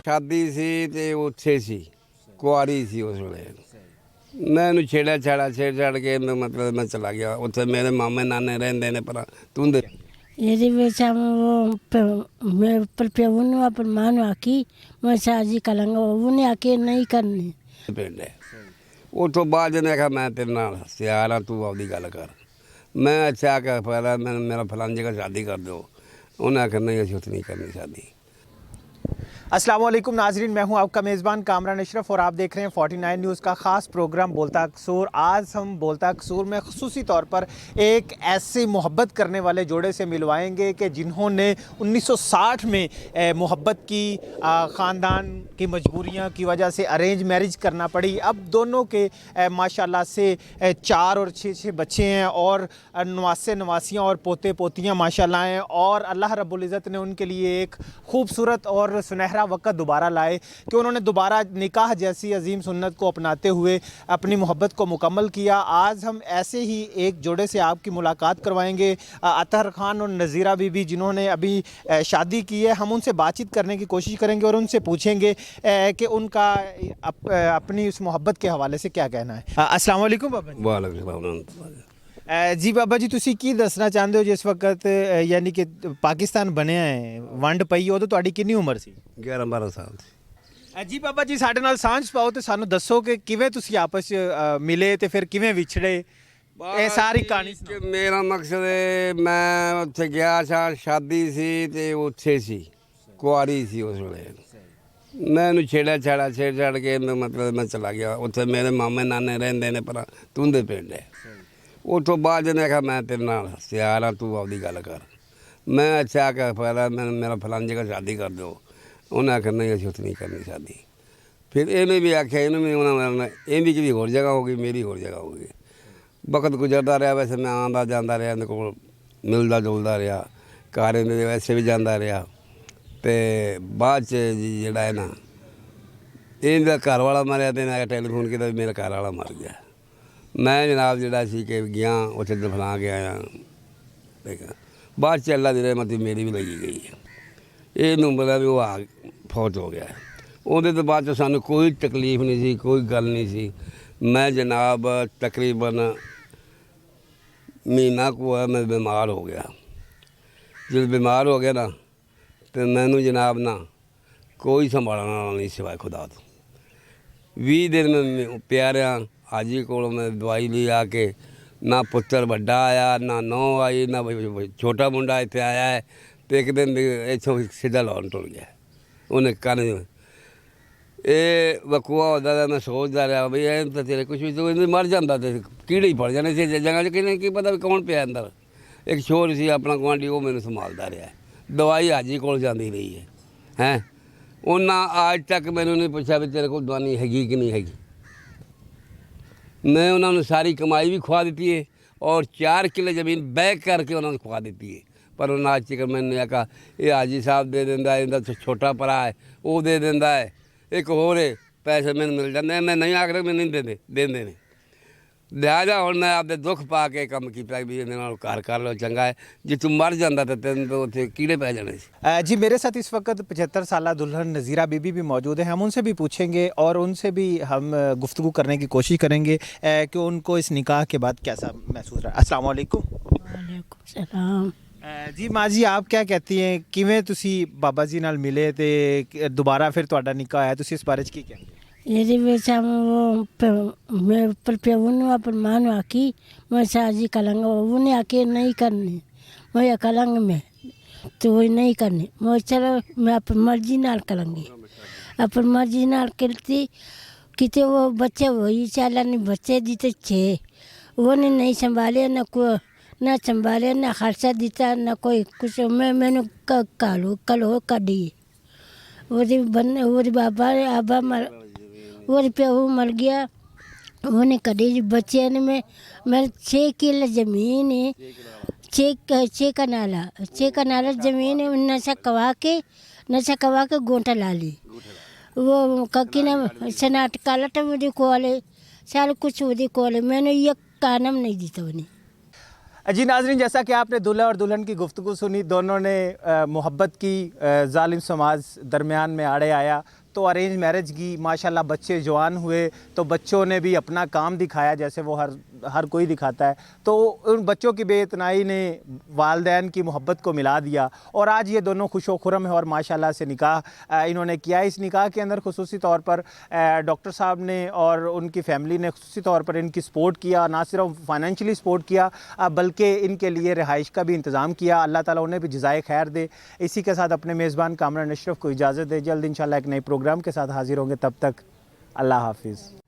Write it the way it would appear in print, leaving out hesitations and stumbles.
शादी सी ते उत्थे सी कुआरी सी उस वेले मैं इहनूं छेड़ छाड़ के मतलब मैं चला गया उत्थे मेरे मामे नाने रहिंदे ने पर तुंदे ਇਹਦੇ ਵਿੱਚ ਮੈਂ ਪਰ ਪਿਓ ਨੂੰ ਆਪਣੀ ਮਾਂ ਨੂੰ ਆਖੀ ਮੈਂ ਸਾਜੀ ਕਰਾਂਗਾ ਉਹਨੇ ਆਖੇ ਨਹੀਂ ਕਰਨੀ ਪਿੰਡ ਹੈ ਉਸ ਤੋਂ ਬਾਅਦ ਇਹਨੇ ਆਖਿਆ ਮੈਂ ਤੇਰੇ ਨਾਲ ਸਿਆਰ ਹਾਂ ਤੂੰ ਆਪਦੀ ਗੱਲ ਕਰ मैं अच्छा आकर पहला मैंने मेरा फलान जगह शादी कर दो उन्हें आखिर नहीं ऐसी उतनी करनी शादी। अस्सलाम वालेकुम नाजरीन, मैं हूं आपका मेज़बान कामरान अशरफ और आप देख रहे हैं 49 न्यूज़ का ख़ास प्रोग्राम बोलता कसूर। आज हम बोलता कसूर में ख़ुसूसी तौर पर एक ऐसे मोहब्बत करने वाले जोड़े से मिलवाएंगे कि जिन्होंने 1960 में मोहब्बत की ख़ानदान की मजबूरियां की वजह से अरेंज मैरिज करना पड़ी। अब दोनों के माशाल्लाह से 4 और 6 बच्चे हैं और नवासे नवासियाँ और पोते पोतियाँ माशाल्लाह हैं और अल्लाह रब्बुल इज़्ज़त ने उनके लिए एक खूबसूरत और सुनहरा वक्त दोबारा लाए कि उन्होंने दोबारा निकाह जैसी अजीम सुन्नत को अपनाते हुए अपनी मोहब्बत को मुकम्मल किया। आज हम ऐसे ही एक जोड़े से आपकी मुलाकात करवाएंगे, अतहर खान और नज़ीरा बीबी जिन्होंने अभी शादी की है। हम उनसे बातचीत करने की कोशिश करेंगे और उनसे पूछेंगे कि उनका अपनी उस मोहब्बत के हवाले से क्या कहना है। अस्सलाम वालेकुम बाबा जी। वालेकुम जी बाबा जी, ਤੁਸੀਂ ਕੀ ਦੱਸਣਾ ਚਾਹੁੰਦੇ ਹੋ ਜਿਸ ਵਕਤ ਯਾਨੀ ਕਿ ਪਾਕਿਸਤਾਨ ਬਣਿਆ ਹੈ, ਵੰਡ ਪਈ, ਉਦੋਂ ਤੁਹਾਡੀ ਕਿੰਨੀ ਉਮਰ ਸੀ? 11-12 ਸਾਲ ਸੀ। ਜੀ ਬਾਬਾ ਜੀ, ਸਾਡੇ ਨਾਲ ਸਾਂਝ ਪਾਓ ਤੇ ਸਾਨੂੰ ਦੱਸੋ ਕਿ ਕਿਵੇਂ ਤੁਸੀਂ ਆਪਸ 'ਚ ਮਿਲੇ ਤੇ ਫਿਰ ਕਿਵੇਂ ਵਿਛੜੇ, ਇਹ ਸਾਰੀ ਕਹਾਣੀ ਕਿ ਮੇਰਾ ਮਕਸਦ ਮੈਂ ਉੱਥੇ ਗਿਆ ਸਾਂ, ਸ਼ਾਦੀ ਸੀ ਤੇ ਉੱਥੇ ਸੀ ਕੁਆਰੀ ਸੀ ਉਸ ਵੇਲੇ ਮੈਂ ਇਹਨੂੰ ਛੇੜ ਛਾੜ ਕੇ मतलब मैं चला गया ਉੱਥੇ ਮੇਰੇ ਮਾਮੇ ਨਾਨੇ ਰਹਿੰਦੇ ਨੇ ਪਰ ਤੁੰਦੇ ਪਿੰਡ ਹੈ ਉਸ ਤੋਂ ਬਾਅਦ ਇਹਨੇ ਆਖਿਆ ਮੈਂ ਤੇਰੇ ਨਾਲ ਸਿਆਰ ਹਾਂ ਤੂੰ ਆਪਦੀ ਗੱਲ ਕਰ मैं अच्छा आकर पहला मैंने मेरा फलान जगह शादी कर दो उन्हें आखिर नहीं ऐसी उतनी करनी शादी। फिर इन्हें भी आख्या इन्हें भी उन्होंने ये भी किसी होर जगह होगी मेरी होर जगह होगी। वक्त गुजरता रहा, वैसे मैं आंदा जाता रहा, इन्हें को मिलता जुलता रहा, घर इन्हें वैसे भी जाता रहा। तो बाद जोड़ा है ना इनका घर वाला मरिया तो इन्हें टैलीफोन किया मेरा घर वाला मर गया। मैं जनाब जोड़ा सी कि गया उसे दफना के आया देखा बाद अल्लाह दी रहमत मेरी भी लगी गई है। ये मतलब भी वो फौत हो गया उहदे तो बाद सानू कोई तकलीफ नहीं सी, कोई गल नहीं सी। मैं जनाब तकरीबन महीना को है मैं बीमार हो गया। जब बीमार हो गया ना तो मैनू जनाब ना कोई संभालने वाला नहीं सिवाय खुदा तो 20 दिन में पिया रहा। हाजी को मैं दवाई ली आके ना पुत्र बड़ा आया ना नौ आई ना छोटा मुंडा इतने आया है। तो एक दिन इतों सीधा लौन टुर गया उन्हें कन ये वकूआ होता था। मैं सोचता रहा भाई तो तेरे कुछ भी तो मर जाता तो कीड़े ही पड़ जाने से जगह कि की पता भी कौन पे अंदर। एक छोर सी अपना गुआढ़ी वो मैंने संभालता रहा। दवाई हाजी को जाती रही है हैं उन्हें आज तक मैंने नहीं पूछा भी तेरे को दवाई हैगी कि नहीं हैगी। मैं उन्होंने सारी कमाई भी खुआ दी है और 4 किले ज़मीन बैक करके उन्होंने खुआ दी है। पर उन्हें आज तक मैंने आखा ये हाजी साहब दे देंदा है, इनका छोटा भरा है वो दे देंदा है, एक होर है पैसे मैंने मिल जाते हैं। मैं नहीं आख रहा मैं नहीं देंदे ने लिहाजा हूँ मैं आपके दुख पा के कम किया भी घर कर लो चंगा है। जे तू मर जाता तो तेन तो उत्थे कीड़े पै जाने से। जी मेरे साथ इस वक्त 75 साल दुल्हन नज़ीरा बीबी भी मौजूद है। हम उनसे भी पूछेंगे और उनसे भी हम गुफ्तगू करने की कोशिश करेंगे कि उनको इस निकाह के बाद कैसा महसूस रहा। अस्सलाम वालेकुम। वालेकुम सलाम। जी माँ जी, आप क्या कहती हैं किवें तुसी बाबा जी नाल मिले ते दोबारा फिर तुहाडा निकाह आया, तुसी इस बारे च की कहेंगे? ਇਹਦੇ ਵਿੱਚ ਮੈਂ ਪਰ ਪਿਓ ਨੂੰ ਆਪਣੀ ਮਾਂ ਨੂੰ ਆਖੀ ਮੈਂ ਸਾਜੀ ਕਰਾਂਗਾ ਉਹਨੇ ਆਖੇ ਨਹੀਂ ਕਰਨੀ ਮੈਂ ਕਰਾਂਗਾ ਮੈਂ तो वो नहीं करनी मैं चलो मैं अपनी मर्जी नाल करूँगी अपनी मर्जी नाल करती कितने वो बच्चे वही चाला नहीं बच्चे दीते 6 वो नहीं संभाले ना को ना संभाले ना खर्चा देता ना कोई कुछ। मैंने कल हो कड़ी वो बाबा आबा मर वो प्यो मर गया उन्हें कड़ी बच्चे ने मेरे 6 किले ज़मीन है 6 कनाला ज़मीन है। नशा कवा के गोंटा ला ली वो ककी ने सनाट कालट मुझे कोले साल कुछ वो कोले मैंने ये कानम नहीं दी तो नहीं। जी नाज़रीन, जैसा कि आपने दूल्हा और दुल्हन की गुफ्तगू सुनी, दोनों ने मोहब्बत की, जालिम समाज दरमियान में आड़े आया तो अरेंज मैरिज की। माशाल्लाह बच्चे जवान हुए तो बच्चों ने भी अपना काम दिखाया जैसे वो हर कोई दिखाता है। तो उन बच्चों की बेइतनाई ने वालदैन की मोहब्बत को मिला दिया और आज ये दोनों खुशो खुरम है और माशाल्लाह से निकाह इन्होंने किया। इस निकाह के अंदर खुसूसी तौर पर डॉक्टर साहब ने और उनकी फ़ैमिली ने खुसूसी तौर पर इनकी सपोर्ट किया, ना सिर्फ फाइनेंशियली सपोर्ट किया बल्कि इनके लिए रिहाइश का भी इंतज़ाम किया। अल्लाह ताला उन्हें भी जज़ाए खैर दे। इसी के साथ अपने मेज़बान कामरान अशरफ को इजाज़त दे। जल्द इंशाल्लाह एक नए प्रोग्राम के साथ हाजिर होंगे। तब तक अल्लाह हाफिज़।